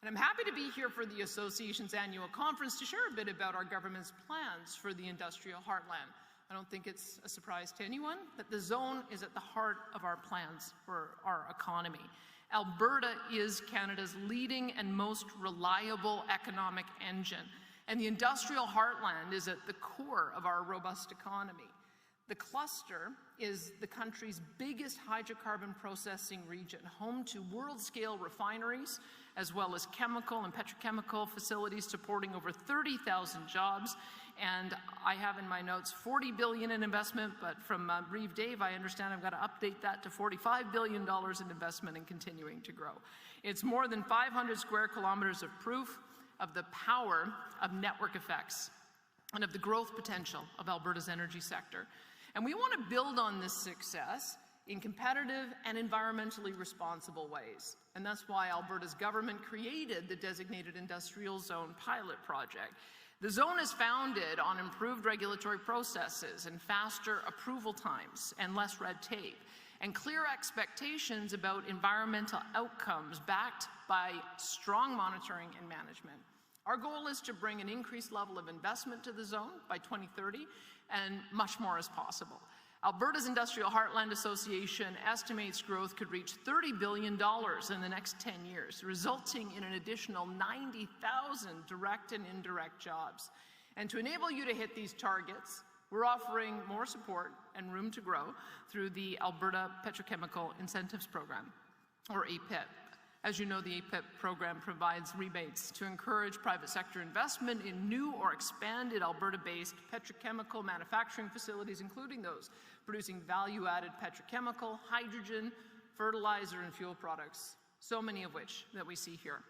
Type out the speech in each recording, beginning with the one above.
And I'm happy to be here for the Association's annual conference to share a bit about our government's plans for the industrial heartland. I don't think it's a surprise to anyone that the zone is at the heart of our plans for our economy. Alberta is Canada's leading and most reliable economic engine, and the industrial heartland is at the core of our robust economy. The cluster is the country's biggest hydrocarbon processing region, home to world-scale refineries, as well as chemical and petrochemical facilities supporting over 30,000 jobs. And I have in my notes $40 billion in investment, but from Reeve Dave, I understand I've got to update that to $45 billion in investment and continuing to grow. It's more than 500 square kilometers of proof of the power of network effects and of the growth potential of Alberta's energy sector. And we want to build on this success in competitive and environmentally responsible ways. And that's why Alberta's government created the Designated Industrial Zone pilot project. The zone is founded on improved regulatory processes and faster approval times and less red tape, and clear expectations about environmental outcomes backed by strong monitoring and management. Our goal is to bring an increased level of investment to the zone by 2030, and much more is possible. Alberta's Industrial Heartland Association estimates growth could reach $30 billion in the next 10 years, resulting in an additional 90,000 direct and indirect jobs. And to enable you to hit these targets, we're offering more support and room to grow through the Alberta Petrochemical Incentives Program, or APIP. As you know, the APIP program provides rebates to encourage private sector investment in new or expanded Alberta-based petrochemical manufacturing facilities, including those producing value-added petrochemical, hydrogen, fertilizer, and fuel products, so many of which that we see here.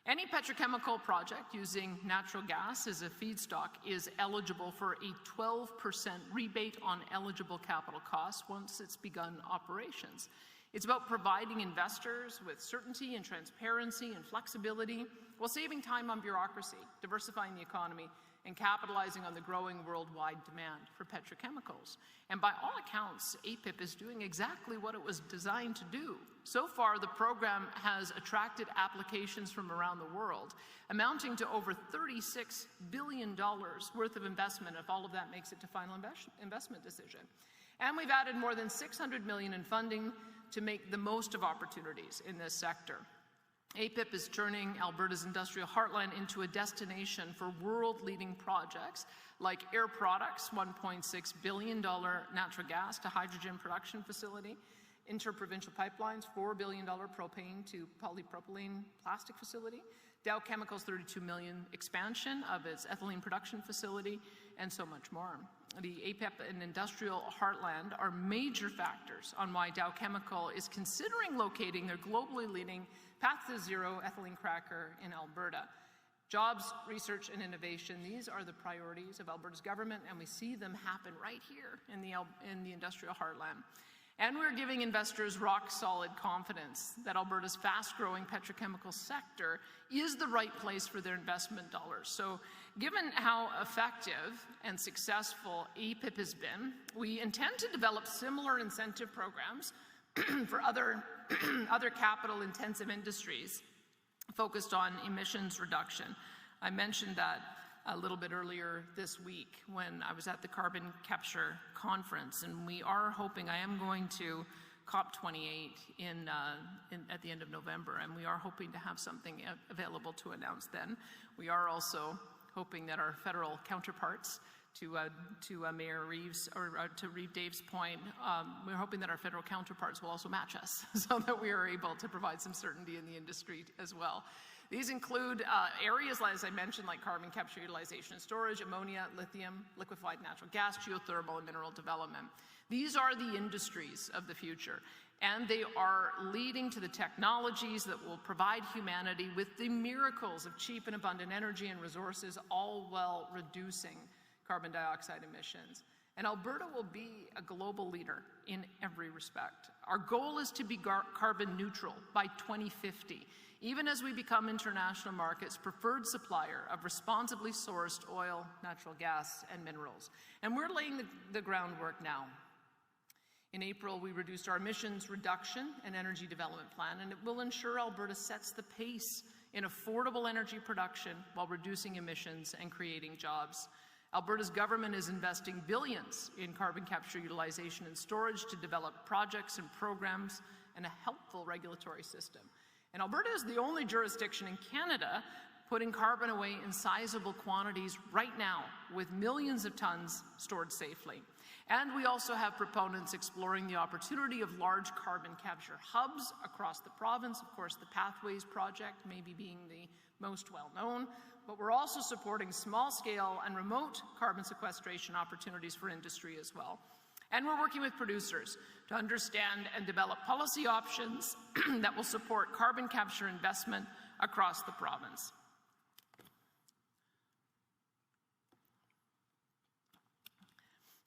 Any petrochemical project using natural gas as a feedstock is eligible for a 12% rebate on eligible capital costs once it's begun operations. It's about providing investors with certainty and transparency and flexibility while saving time on bureaucracy, diversifying the economy, and capitalizing on the growing worldwide demand for petrochemicals. And by all accounts, APIP is doing exactly what it was designed to do. So far, the program has attracted applications from around the world, amounting to over $36 billion worth of investment if all of that makes it to final investment decision. And we've added more than $600 million in funding to make the most of opportunities in this sector. APIP is turning Alberta's industrial heartland into a destination for world-leading projects like Air Products' $1.6 billion natural gas to hydrogen production facility, Interprovincial Pipelines' $4 billion propane to polypropylene plastic facility, Dow Chemicals' $32 million expansion of its ethylene production facility, and so much more. The APIP and industrial heartland are major factors on why Dow Chemical is considering locating their globally leading Path to Zero ethylene cracker in Alberta. Jobs, research, and innovation, these are the priorities of Alberta's government, and we see them happen right here in the industrial heartland. And we're giving investors rock-solid confidence that Alberta's fast-growing petrochemical sector is the right place for their investment dollars. So given how effective and successful APIP has been, we intend to develop similar incentive programs for other capital-intensive industries focused on emissions reduction. I mentioned that a little bit earlier this week when I was at the Carbon Capture Conference, and we are hoping, I am going to COP28 at the end of November, and we are hoping to have something available to announce then. We are also hoping that our federal counterparts, to Mayor Reeves, or to Reeve Dave's point, we're hoping that our federal counterparts will also match us so that we are able to provide some certainty in the industry as well. These include areas, as I mentioned, like carbon capture, utilization, and storage, ammonia, lithium, liquefied natural gas, geothermal, and mineral development. These are the industries of the future, and they are leading to the technologies that will provide humanity with the miracles of cheap and abundant energy and resources, all while reducing carbon dioxide emissions. And Alberta will be a global leader in every respect. Our goal is to be carbon neutral by 2050. Even as we become international markets' preferred supplier of responsibly sourced oil, natural gas, and minerals. And we're laying the groundwork now. In April, we reduced our emissions reduction and energy development plan, and it will ensure Alberta sets the pace in affordable energy production while reducing emissions and creating jobs. Alberta's government is investing billions in carbon capture utilization and storage to develop projects and programs and a helpful regulatory system. And Alberta is the only jurisdiction in Canada putting carbon away in sizable quantities right now, with millions of tons stored safely. And we also have proponents exploring the opportunity of large carbon capture hubs across the province. Of course, the Pathways project maybe being the most well-known, but we're also supporting small-scale and remote carbon sequestration opportunities for industry as well. And we're working with producers to understand and develop policy options that will support carbon capture investment across the province.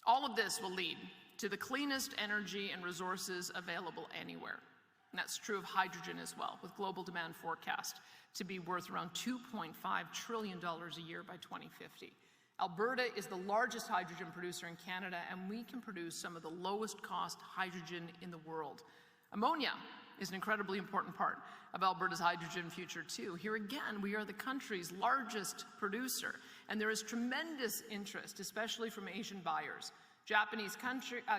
All of this will lead to the cleanest energy and resources available anywhere. And that's true of hydrogen as well, with global demand forecast to be worth around $2.5 trillion a year by 2050. Alberta is the largest hydrogen producer in Canada, and we can produce some of the lowest cost hydrogen in the world. Ammonia is an incredibly important part of Alberta's hydrogen future too. Here again, we are the country's largest producer, and there is tremendous interest, especially from Asian buyers. Japanese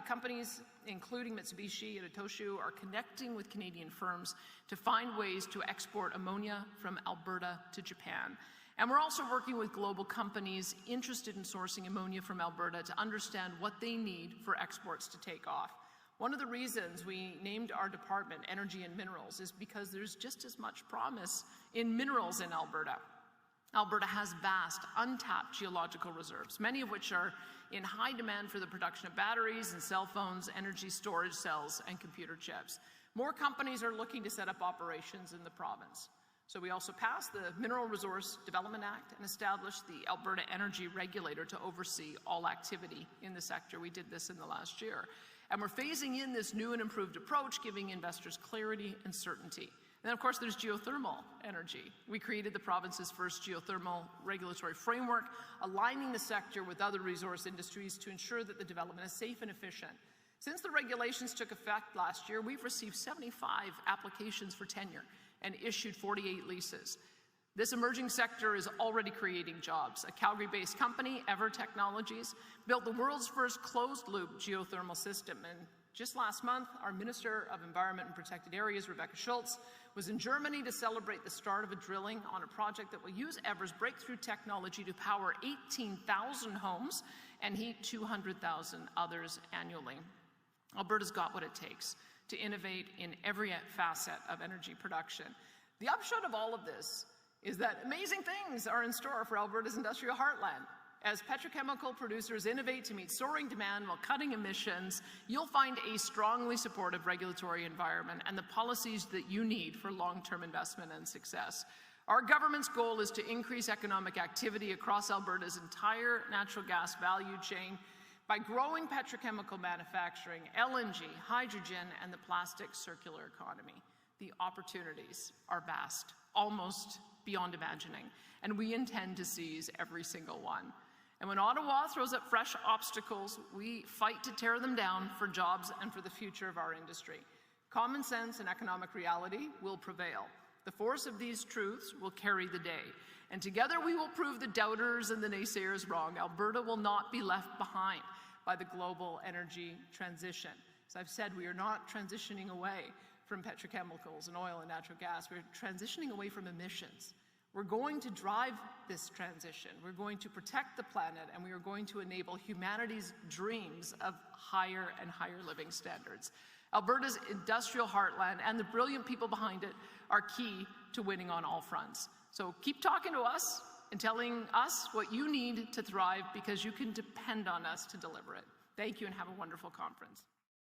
companies, including Mitsubishi and Itochu, are connecting with Canadian firms to find ways to export ammonia from Alberta to Japan. And we're also working with global companies interested in sourcing ammonia from Alberta to understand what they need for exports to take off. One of the reasons we named our department Energy and Minerals is because there's just as much promise in minerals in Alberta. Alberta has vast, untapped geological reserves, many of which are in high demand for the production of batteries and cell phones, energy storage cells, and computer chips. More companies are looking to set up operations in the province. So we also passed the Mineral Resource Development Act and established the Alberta Energy Regulator to oversee all activity in the sector. We did this in the last year. And we're phasing in this new and improved approach, giving investors clarity and certainty. And then, of course, there's geothermal energy. We created the province's first geothermal regulatory framework, aligning the sector with other resource industries to ensure that the development is safe and efficient. Since the regulations took effect last year, we've received 75 applications for tenure and issued 48 leases. This emerging sector is already creating jobs. A Calgary-based company, Ever Technologies, built the world's first closed-loop geothermal system. And just last month, our Minister of Environment and Protected Areas, Rebecca Schultz, was in Germany to celebrate the start of a drilling on a project that will use Ever's breakthrough technology to power 18,000 homes and heat 200,000 others annually. Alberta's got what it takes to innovate in every facet of energy production. The upshot of all of this is that amazing things are in store for Alberta's industrial heartland. As petrochemical producers innovate to meet soaring demand while cutting emissions, you'll find a strongly supportive regulatory environment and the policies that you need for long-term investment and success. Our government's goal is to increase economic activity across Alberta's entire natural gas value chain by growing petrochemical manufacturing, LNG, hydrogen, and the plastic circular economy. The opportunities are vast, almost beyond imagining, and we intend to seize every single one. And when Ottawa throws up fresh obstacles, we fight to tear them down for jobs and for the future of our industry. Common sense and economic reality will prevail. The force of these truths will carry the day. And together we will prove the doubters and the naysayers wrong. Alberta will not be left behind by the global energy transition. As I've said, we are not transitioning away from petrochemicals and oil and natural gas. We're transitioning away from emissions. We're going to drive this transition. We're going to protect the planet, and we are going to enable humanity's dreams of higher and higher living standards. Alberta's industrial heartland and the brilliant people behind it are key to winning on all fronts. So keep talking to us and telling us what you need to thrive, because you can depend on us to deliver it. Thank you, and have a wonderful conference.